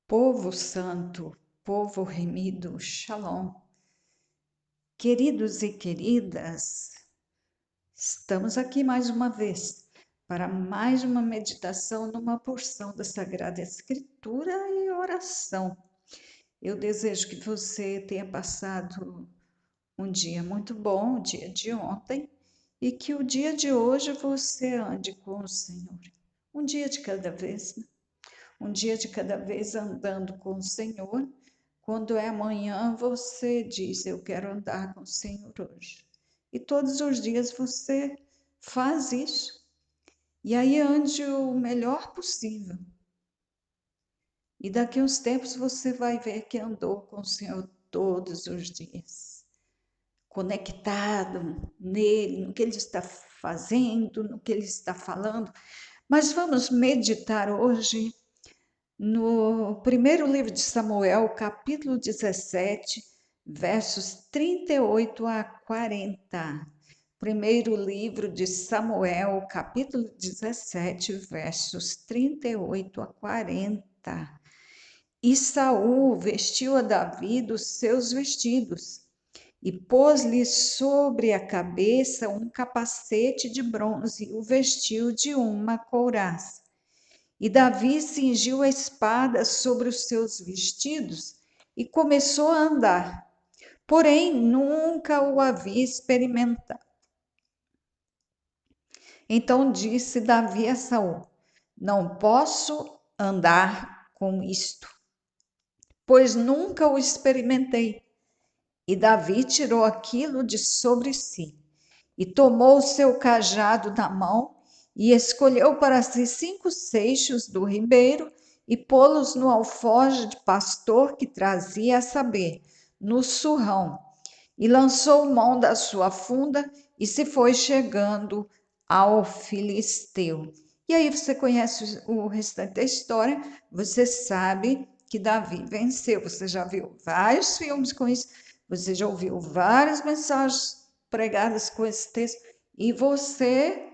Povo santo, povo remido, Shalom. Queridos e queridas, estamos aqui mais uma vez para mais uma meditação numa porção da Sagrada Escritura e oração. Eu desejo que você tenha passado um dia muito bom, o dia de ontem, e que o dia de hoje você ande com o Senhor. Um dia de cada vez, né? Um dia de cada vez andando com o Senhor. Quando é amanhã, você diz: eu quero andar com o Senhor hoje. E todos os dias você faz isso. E aí ande o melhor possível. E daqui a uns tempos você vai ver que andou com o Senhor todos os dias. Conectado nele, no que ele está fazendo, no que ele está falando. Mas vamos meditar hoje no primeiro livro de Samuel, capítulo 17, versos 38 a 40. Primeiro livro de Samuel, capítulo 17, versos 38 a 40. E Saul vestiu a Davi dos seus vestidos e pôs-lhe sobre a cabeça um capacete de bronze e o vestiu de uma couraça. E Davi cingiu a espada sobre os seus vestidos e começou a andar, porém nunca o havia experimentado. Então disse Davi a Saul: não posso andar com isto, pois nunca o experimentei. E Davi tirou aquilo de sobre si e tomou o seu cajado na mão e escolheu para si 5 seixos do ribeiro e pô-los no alforje de pastor que trazia, a saber, no surrão, e lançou mão da sua funda e se foi chegando ao filisteu. E aí você conhece o restante da história, você sabe que Davi venceu. Você já viu vários filmes com isso, você já ouviu várias mensagens pregadas com esse texto e você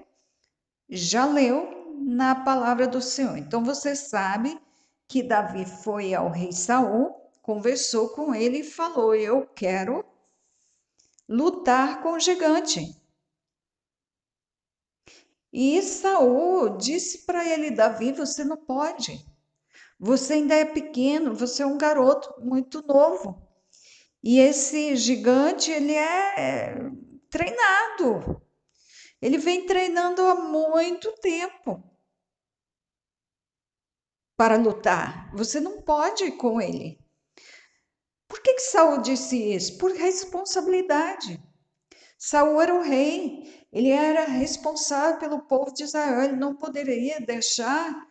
já leu na palavra do Senhor. Então você sabe que Davi foi ao rei Saul, conversou com ele e falou: eu quero lutar com o gigante. E Saul disse para ele: Davi, você não pode. Você ainda é pequeno, você é um garoto muito novo. E esse gigante, ele é treinado. Ele vem treinando há muito tempo para lutar. Você não pode ir com ele. Por que Saul disse isso? Por responsabilidade. Saul era o rei, ele era responsável pelo povo de Israel, ele não poderia deixar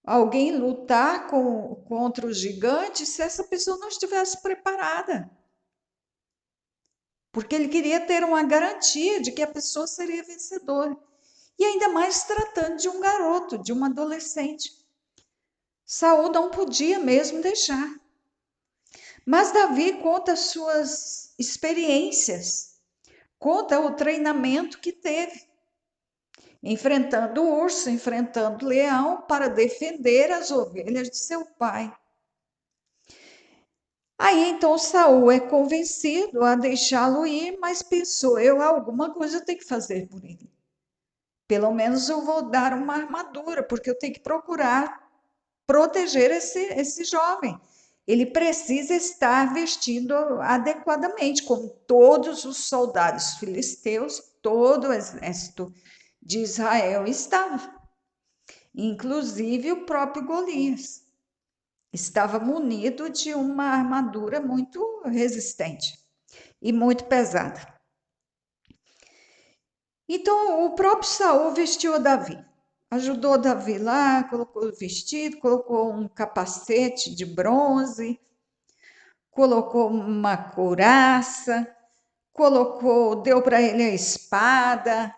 alguém lutar contra o gigante se essa pessoa não estivesse preparada. Porque ele queria ter uma garantia de que a pessoa seria vencedora. E ainda mais tratando de um garoto, de um adolescente. Saul não podia mesmo deixar. Mas Davi conta suas experiências, conta o treinamento que teve, enfrentando o urso, enfrentando o leão para defender as ovelhas de seu pai. Aí então Saul é convencido a deixá-lo ir, mas pensou: eu alguma coisa eu tenho que fazer por ele. Pelo menos eu vou dar uma armadura, porque eu tenho que procurar proteger esse jovem. Ele precisa estar vestido adequadamente, como todos os soldados filisteus, todo o exército de Israel estava. Inclusive o próprio Golias estava munido de uma armadura muito resistente e muito pesada. Então o próprio Saul vestiu a Davi. Ajudou Davi lá, colocou o vestido, colocou um capacete de bronze, colocou uma couraça, deu para ele a espada.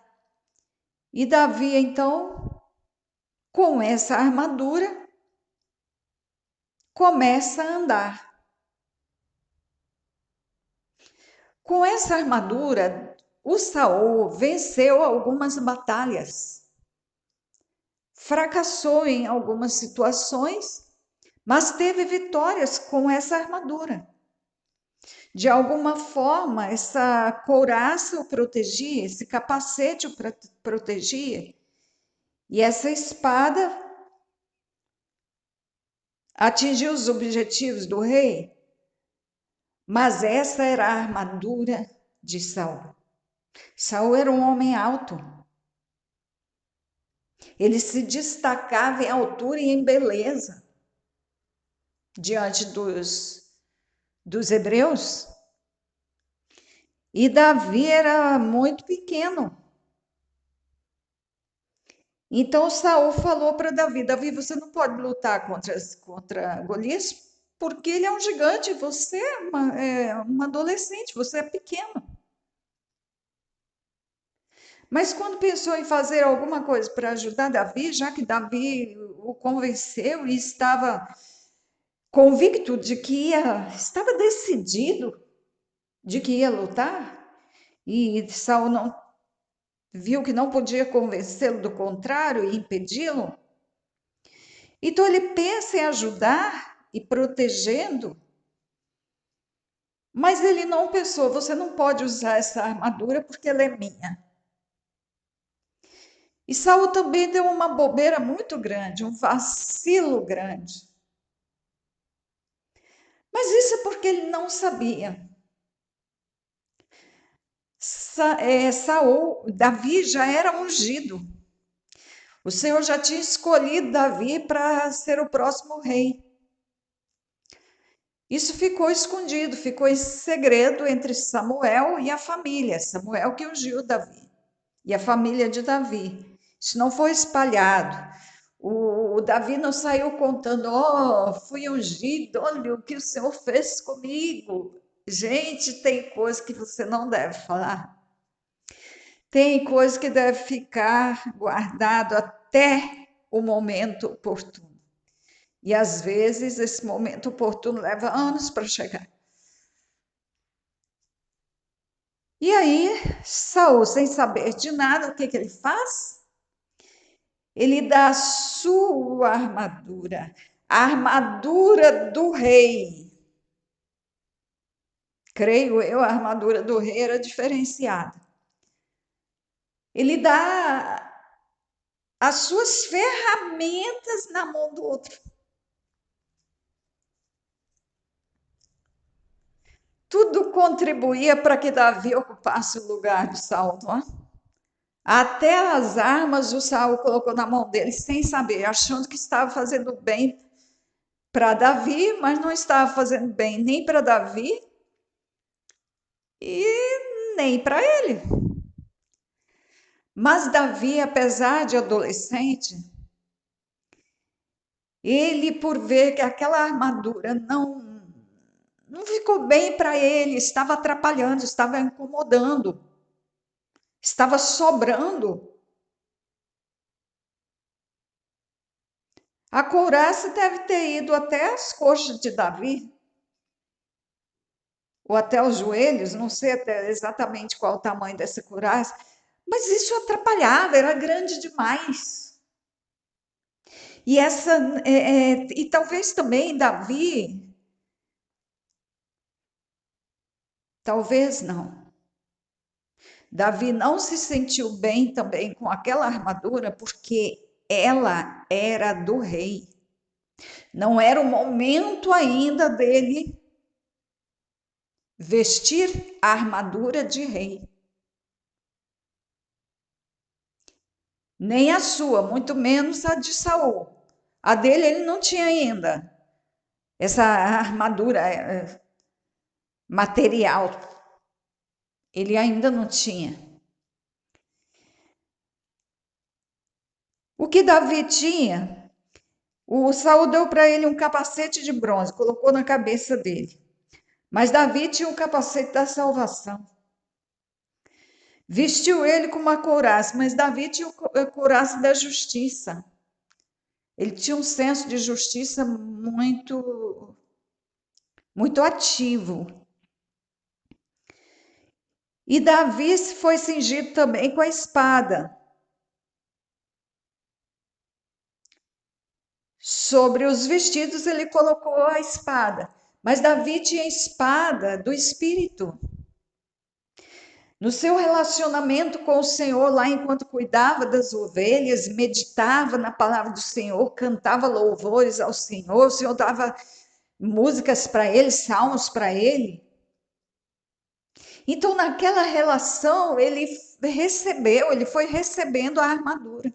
E Davi, então, com essa armadura, começa a andar. Com essa armadura, o Saul venceu algumas batalhas, fracassou em algumas situações, mas teve vitórias com essa armadura. De alguma forma, essa couraça o protegia, esse capacete o protegia, e essa espada atingiu os objetivos do rei, mas essa era a armadura de Saul. Saul era um homem alto. Ele se destacava em altura e em beleza diante dos hebreus. E Davi era muito pequeno. Então Saul falou para Davi: Davi, você não pode lutar contra Golias, porque ele é um gigante, você é uma adolescente, você é pequeno. Mas quando pensou em fazer alguma coisa para ajudar Davi, já que Davi o convenceu e estava convicto de que estava decidido de que ia lutar, e Saul não viu que não podia convencê-lo do contrário e impedi-lo, então ele pensa em ajudar e protegendo, mas ele não pensou, você não pode usar essa armadura porque ela é minha. E Saul também deu uma bobeira muito grande, um vacilo grande. Mas isso é porque ele não sabia. Davi já era ungido. O Senhor já tinha escolhido Davi para ser o próximo rei. Isso ficou escondido, ficou em segredo entre Samuel e a família. Samuel que ungiu Davi e a família de Davi. Isso não foi espalhado. O Davi não saiu contando, fui ungido, olha o que o Senhor fez comigo. Gente, tem coisa que você não deve falar. Tem coisa que deve ficar guardado até o momento oportuno. E às vezes esse momento oportuno leva anos para chegar. E aí, Saul, sem saber de nada, o que ele faz? Ele dá a sua armadura, a armadura do rei. Creio eu, a armadura do rei era diferenciada. Ele dá as suas ferramentas na mão do outro. Tudo contribuía para que Davi ocupasse o lugar de Saul, não é? Até as armas o Saul colocou na mão dele sem saber, achando que estava fazendo bem para Davi, mas não estava fazendo bem nem para Davi e nem para ele. Mas Davi, apesar de adolescente, ele, por ver que aquela armadura não ficou bem para ele, estava atrapalhando, estava incomodando, estava sobrando. A couraça deve ter ido até as coxas de Davi, ou até os joelhos, não sei até exatamente qual o tamanho dessa couraça, mas isso atrapalhava, era grande demais. E talvez também Davi, talvez não. Davi não se sentiu bem também com aquela armadura porque ela era do rei. Não era o momento ainda dele vestir a armadura de rei. Nem a sua, muito menos a de Saul. A dele ele não tinha ainda essa armadura material. Ele ainda não tinha. O que Davi tinha, o Saul deu para ele um capacete de bronze, colocou na cabeça dele. Mas Davi tinha o capacete da salvação. Vestiu ele com uma couraça, mas Davi tinha a couraça da justiça. Ele tinha um senso de justiça muito ativo. E Davi foi cingido também com a espada. sobre os vestidos ele colocou a espada. Mas Davi tinha a espada do Espírito. No seu relacionamento com o Senhor, lá enquanto cuidava das ovelhas, meditava na palavra do Senhor, cantava louvores ao Senhor, o Senhor dava músicas para ele, salmos para ele. Então, naquela relação, ele foi recebendo a armadura.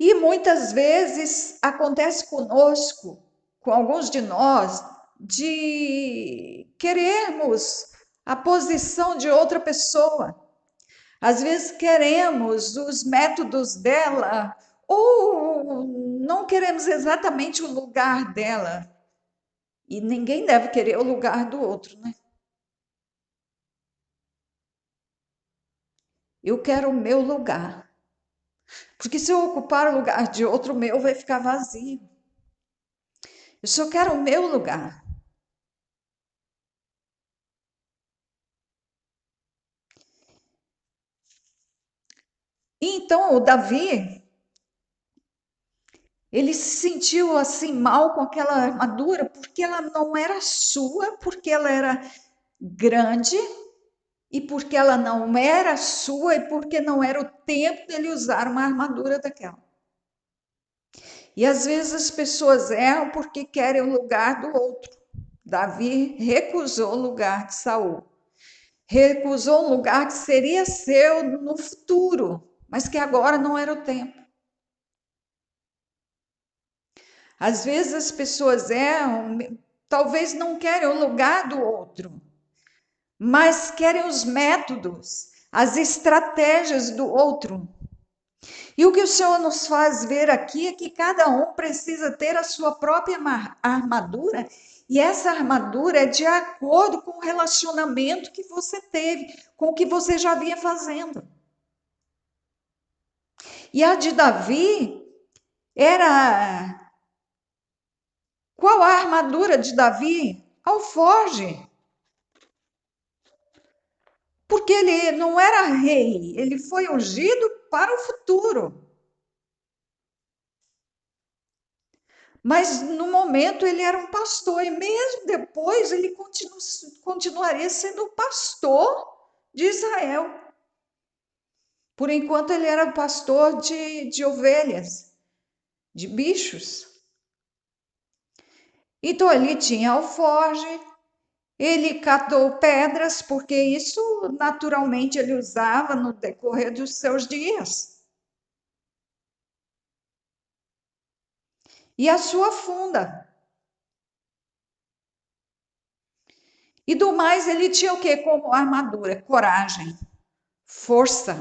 E muitas vezes acontece conosco, com alguns de nós, de querermos a posição de outra pessoa. Às vezes queremos os métodos dela, ou não queremos exatamente o lugar dela. E ninguém deve querer o lugar do outro, né? Eu quero o meu lugar. Porque se eu ocupar o lugar de outro, o meu vai ficar vazio. Eu só quero o meu lugar. E então o Davi, ele se sentiu assim mal com aquela armadura, porque ela não era sua, porque ela era grande, e porque ela não era sua, e porque não era o tempo dele usar uma armadura daquela. E às vezes as pessoas erram porque querem o lugar do outro. Davi recusou o lugar de Saul. Recusou um lugar que seria seu no futuro, mas que agora não era o tempo. Às vezes as pessoas erram, talvez não querem o lugar do outro, mas querem os métodos, as estratégias do outro. E o que o Senhor nos faz ver aqui é que cada um precisa ter a sua própria armadura, e essa armadura é de acordo com o relacionamento que você teve, com o que você já vinha fazendo. E a de Davi era. Qual a armadura de Davi? Alforge. Porque ele não era rei, ele foi ungido para o futuro. Mas no momento ele era um pastor, e mesmo depois ele continuaria sendo pastor de Israel. Por enquanto ele era pastor de ovelhas, de bichos. Então ele tinha alforge, ele catou pedras, porque isso naturalmente ele usava no decorrer dos seus dias. E a sua funda. E do mais, ele tinha o que como armadura? Coragem, força.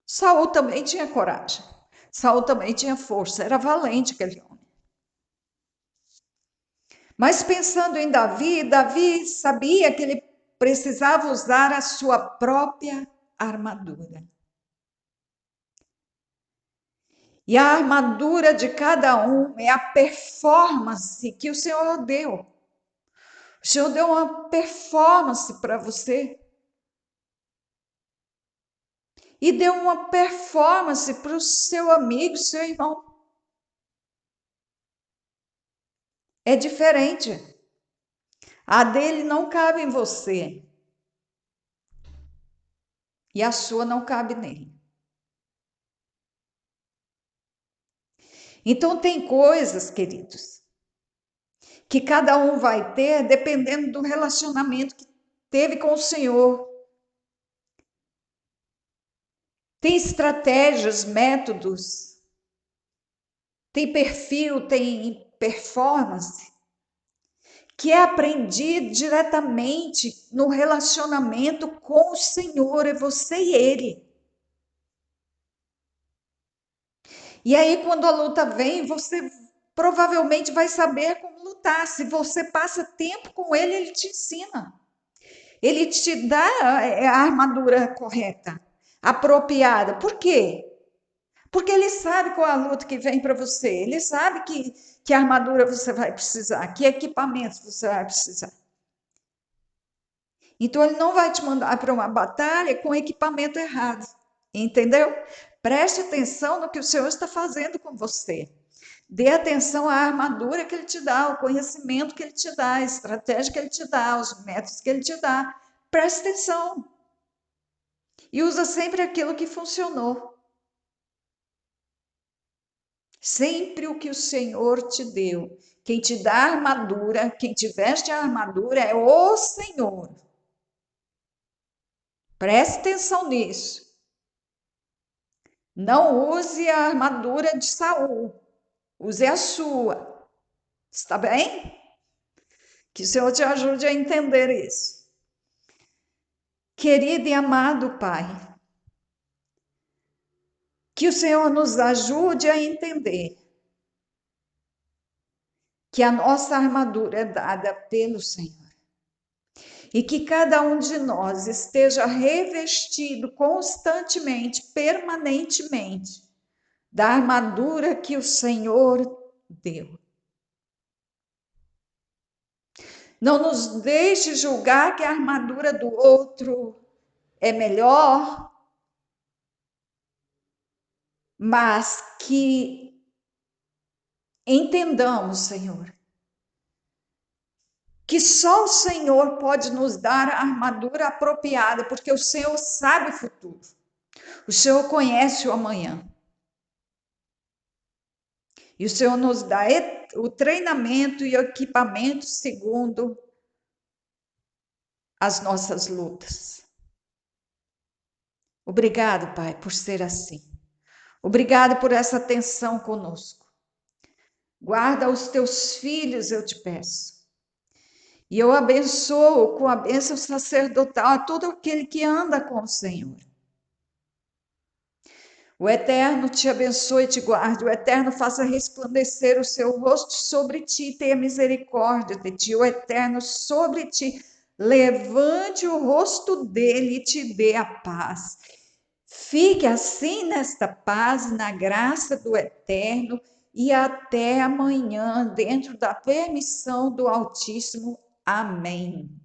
Saul também tinha coragem. Saul também tinha força, era valente aquele homem. Mas pensando em Davi, Davi sabia que ele precisava usar a sua própria armadura. E a armadura de cada um é a performance que o Senhor deu. O Senhor deu uma performance para você. E deu uma performance para o seu amigo, seu irmão. É diferente. A dele não cabe em você. E a sua não cabe nele. Então, tem coisas, queridos, que cada um vai ter dependendo do relacionamento que teve com o Senhor. Tem estratégias, métodos, tem perfil, tem performance, que é aprendido diretamente no relacionamento com o Senhor, é você e Ele. E aí, quando a luta vem, você provavelmente vai saber como lutar. Se você passa tempo com Ele, Ele te ensina. Ele te dá a armadura correta, apropriada. Por quê? Porque ele sabe qual é a luta que vem para você. Ele sabe que armadura você vai precisar, que equipamentos você vai precisar. Então, ele não vai te mandar para uma batalha com equipamento errado. Entendeu? Preste atenção no que o Senhor está fazendo com você. Dê atenção à armadura que Ele te dá, ao conhecimento que Ele te dá, à estratégia que Ele te dá, aos métodos que Ele te dá. Preste atenção. E usa sempre aquilo que funcionou. Sempre o que o Senhor te deu. Quem te dá a armadura, quem te veste a armadura é o Senhor. Preste atenção nisso. Não use a armadura de Saul. Use a sua. Está bem? Que o Senhor te ajude a entender isso. Querido e amado Pai, que o Senhor nos ajude a entender que a nossa armadura é dada pelo Senhor. E que cada um de nós esteja revestido constantemente, permanentemente, da armadura que o Senhor deu. Não nos deixe julgar que a armadura do outro é melhor, mas que entendamos, Senhor, que só o Senhor pode nos dar a armadura apropriada, porque o Senhor sabe o futuro. O Senhor conhece o amanhã. E o Senhor nos dá o treinamento e o equipamento segundo as nossas lutas. Obrigado, Pai, por ser assim. Obrigado por essa atenção conosco. Guarda os teus filhos, eu te peço. E eu abençoo com a bênção sacerdotal a todo aquele que anda com o Senhor. O Eterno te abençoe e te guarde. O Eterno faça resplandecer o seu rosto sobre ti e tenha misericórdia de ti. O Eterno sobre ti levante o rosto dele e te dê a paz. Fique assim nesta paz, na graça do Eterno e até amanhã, dentro da permissão do Altíssimo. Amém.